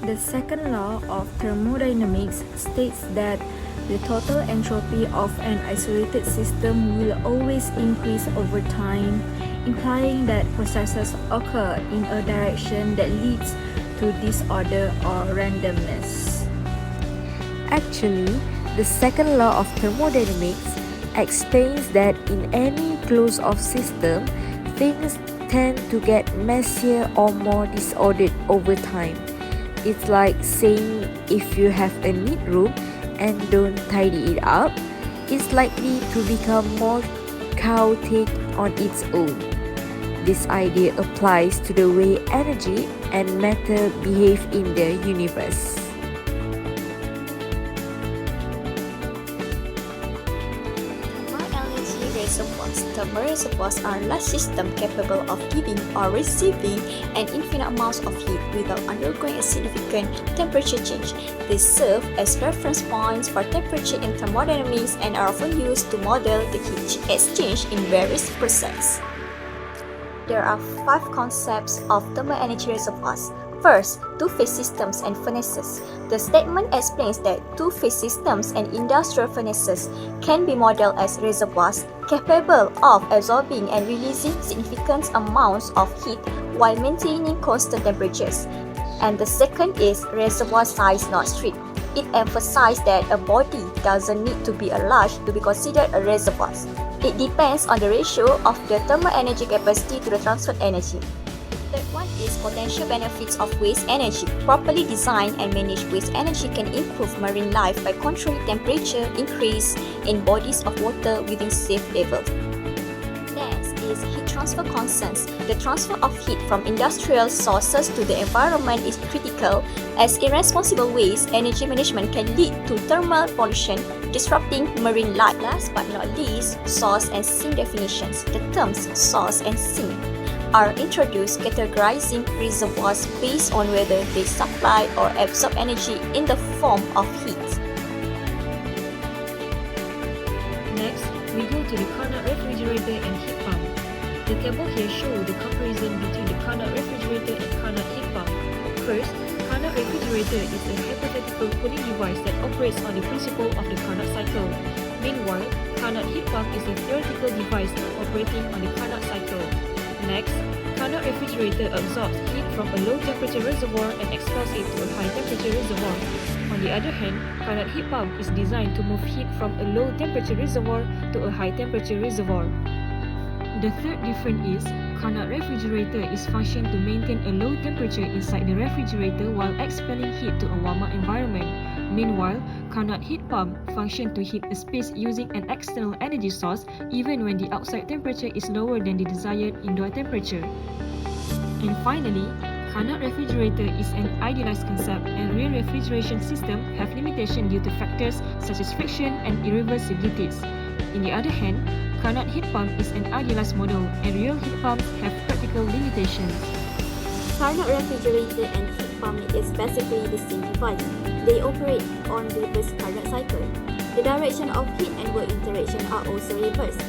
The second law of thermodynamics states that the total entropy of an isolated system will always increase over time, implying that processes occur in a direction that leads to disorder or randomness. Actually, the second law of thermodynamics explains that in any closed-off system, things tend to get messier or more disordered over time. It's like saying if you have a neat room and don't tidy it up, it's likely to become more chaotic on its own. This idea applies to the way energy and matter behave in the universe. Thermal reservoirs are large systems capable of giving or receiving an infinite amount of heat without undergoing a significant temperature change. They serve as reference points for temperature in thermodynamics and are often used to model the heat exchange in various processes. There are 5 concepts of thermal energy reservoirs. First, two-phase systems and furnaces. The statement explains that two-phase systems and industrial furnaces can be modeled as reservoirs capable of absorbing and releasing significant amounts of heat while maintaining constant temperatures. And the second is reservoir size not strict. It emphasizes that a body doesn't need to be large to be considered a reservoir. It depends on the ratio of the thermal energy capacity to the transferred energy. Third one is potential benefits of waste energy. Properly designed and managed waste energy can improve marine life by controlling temperature increase in bodies of water within safe levels. Next is heat transfer concerns. The transfer of heat from industrial sources to the environment is critical, as irresponsible waste energy management can lead to thermal pollution, disrupting marine life. Last but not least, source and sink definitions. The terms source and sink are introduced categorizing reservoirs based on whether they supply or absorb energy in the form of heat. Next, we go to the Carnot refrigerator and heat pump. The table here shows the comparison between the Carnot refrigerator and Carnot heat pump. First, Carnot refrigerator is a hypothetical cooling device that operates on the principle of the Carnot cycle. Meanwhile, Carnot heat pump is a theoretical device operating on the Carnot cycle. Next, Carnot refrigerator absorbs heat from a low-temperature reservoir and expels it to a high-temperature reservoir. On the other hand, Carnot heat pump is designed to move heat from a low-temperature reservoir to a high-temperature reservoir. The third difference is, Carnot refrigerator is functioned to maintain a low temperature inside the refrigerator while expelling heat to a warmer environment. Meanwhile, Carnot heat pump functions to heat a space using an external energy source even when the outside temperature is lower than the desired indoor temperature. And finally, Carnot refrigerator is an idealized concept, and real refrigeration systems have limitations due to factors such as friction and irreversibilities. On the other hand, Carnot heat pump is an idealized model, and real heat pumps have practical limitations. Carnot refrigerator and heat pump is basically the same device. They operate on reverse Carnot cycle. The direction of heat and work interaction are also reversed,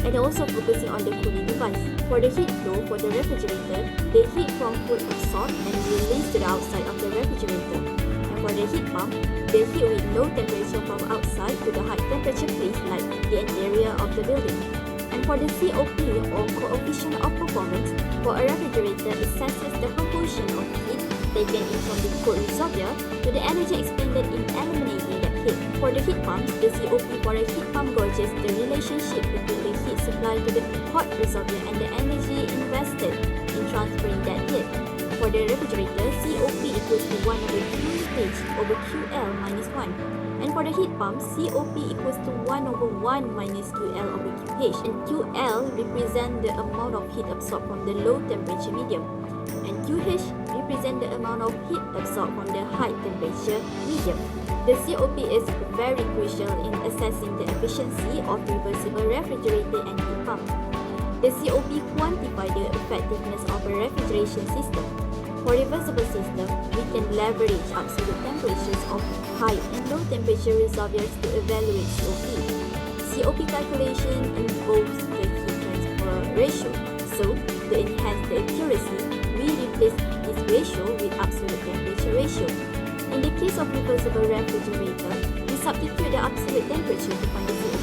and also focusing on the cooling device. For the heat flow for the refrigerator, the heat from food absorbed and released to the outside of the refrigerator. And for the heat pump, the heat with low temperature from outside to the high temperature place like the interior of the building. And for the COP or coefficient of performance, for a refrigerator, it senses the proportion of heat taken in from the cold reservoir to the energy expended in eliminating that heat. For the heat pumps, the COP for a heat pump gauges the relationship between the heat supplied to the hot reservoir and the energy invested in transferring that heat. For the refrigerator, COP equals to 1 over QH over QL minus 1. And for the heat pump, COP equals to 1 over 1 minus QL over QH. And QL represents the amount of heat absorbed from the low temperature medium. And QH represents the amount of heat absorbed from the high temperature medium. The COP is very crucial in assessing the efficiency of reversible refrigerator and heat pump. The COP quantifies the effectiveness of a refrigeration system. For reversible system, we can leverage absolute temperatures of high and low temperature reservoirs to evaluate COP. COP calculation involves the heat transfer ratio. So, to enhance the accuracy, we replace this ratio with absolute temperature ratio. In the case of reversible refrigerator, we substitute the absolute temperature to find the COP.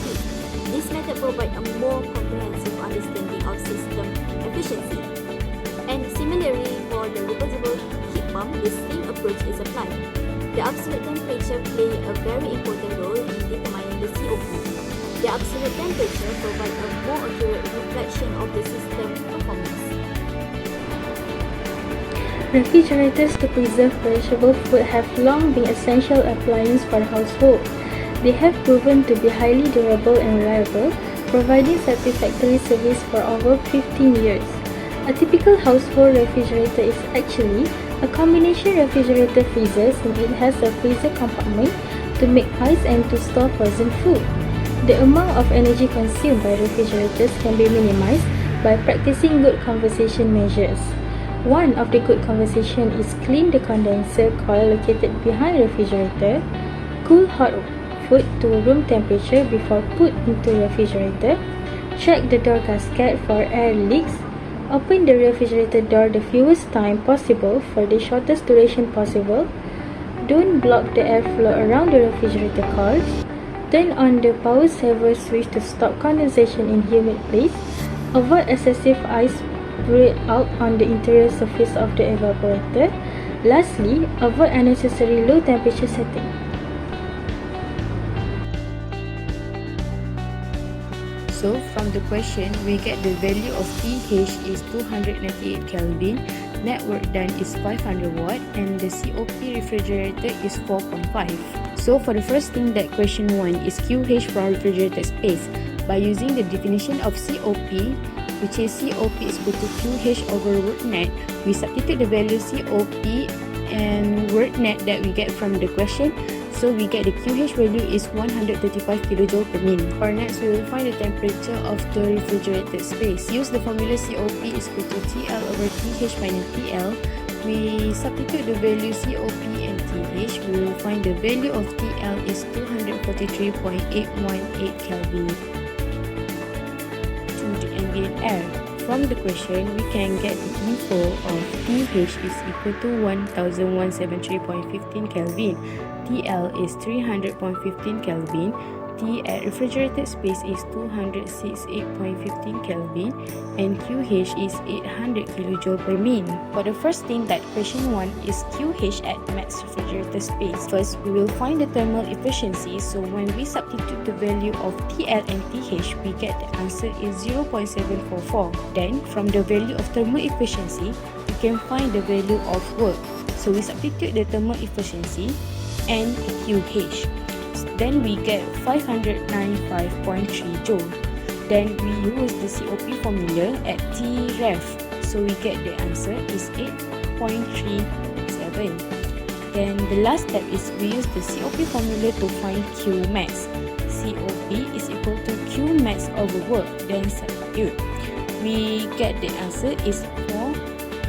This method provides a more comprehensive understanding of system efficiency. And similarly, for the reversible heat pump, the same approach is applied. The absolute temperature plays a very important role in determining the COP. The absolute temperature provides a more accurate reflection of the system performance. Refrigerators to preserve perishable food have long been essential appliances for the household. They have proven to be highly durable and reliable, providing satisfactory service for over 15 years. A typical household refrigerator is actually a combination refrigerator freezer, since it has a freezer compartment to make ice and to store frozen food. The amount of energy consumed by refrigerators can be minimized by practicing good conservation measures. One of the good conservation is clean the condenser coil located behind the refrigerator, cool hot food to room temperature before put into refrigerator, check the door gasket for air leaks, open the refrigerator door the fewest time possible for the shortest duration possible, don't block the airflow around the refrigerator coils, turn on the power saver switch to stop condensation in humid place, avoid excessive ice poured out on the interior surface of the evaporator. Lastly, avoid unnecessary low temperature setting. So from the question, we get the value of pH is 298 Kelvin, net work done is 500 watt, and the COP refrigerator is 4.5. So for the first thing, that question 1 is QH from refrigerator space. By using the definition of COP, which is COP is equal to QH over work net, we substitute the value COP and work net that we get from the question. So we get the QH value is 135 kJ per min. For next, we will find the temperature of the refrigerated space. Use the formula COP is equal to TL over TH minus TL. We substitute the value COP and TH. We will find the value of TL is 243.818 Kelvin to the ambient air. From the question, we can get the info of pH is equal to 1173.15 Kelvin. TL is 300.15 Kelvin. T at refrigerated space is 268.15 Kelvin, and QH is 800 kJ per min. For the first thing, that question 1 is QH at max refrigerator space. First, we will find the thermal efficiency. So when we substitute the value of TL and TH, we get the answer is 0.744. Then, from the value of thermal efficiency, we can find the value of work. So we substitute the thermal efficiency and QH. Then we get 595.3 joule. Then we use the COP formula at Tref. So we get the answer is 8.37. Then the last step is we use the COP formula to find Qmax. COP is equal to Qmax over work. Then substitute. We get the answer is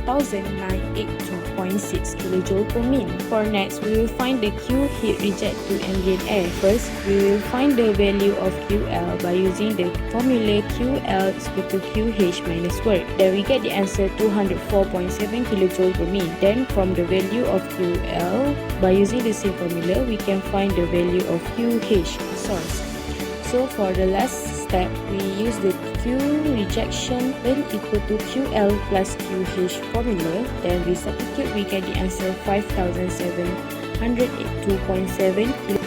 4,982.6 kJ per min. For next, we will find the Q heat reject to ambient air. First, we will find the value of QL by using the formula QL is equal to QH minus work. Then we get the answer 204.7 kJ per min. Then from the value of QL, by using the same formula, we can find the value of QH source. So for the last step, we use the Q rejection when equal to QL plus QH formula. Then we substitute, we get the answer 5,782.7 kilo.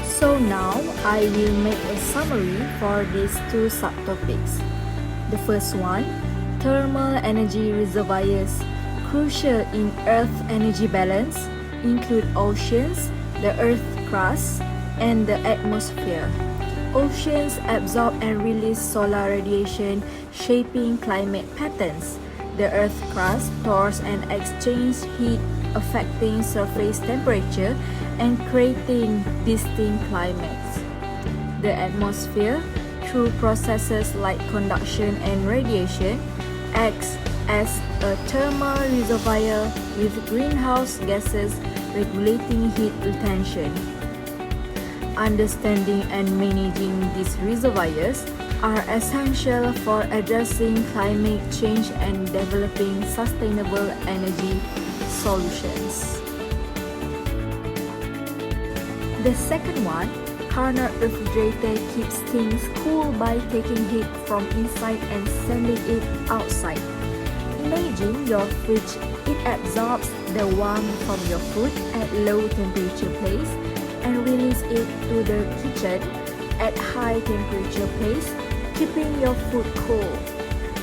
So now, I will make a summary for these two subtopics. The first one, thermal energy reservoirs, crucial in Earth energy balance, include oceans, the Earth crust, and the atmosphere. Oceans absorb and release solar radiation, shaping climate patterns. The Earth crust stores and exchanges heat, affecting surface temperature and creating distinct climates. The atmosphere, through processes like conduction and radiation, acts as a thermal reservoir with greenhouse gases regulating heat retention. Understanding and managing these reservoirs are essential for addressing climate change and developing sustainable energy solutions. The second one, Carnot refrigerator keeps things cool by taking heat from inside and sending it outside. Imagine your fridge. It absorbs the warmth from your food at low temperature place and release it to the kitchen at high temperature place, keeping your food cool.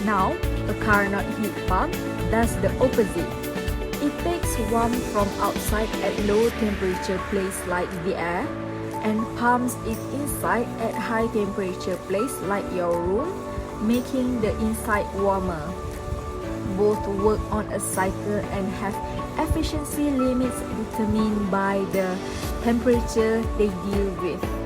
Now, a Carnot heat pump does the opposite. It takes warmth from outside at low temperature place like the air and pumps it inside at high temperature place like your room, making the inside warmer. Both work on a cycle and have efficiency limits determined by the temperature they deal with.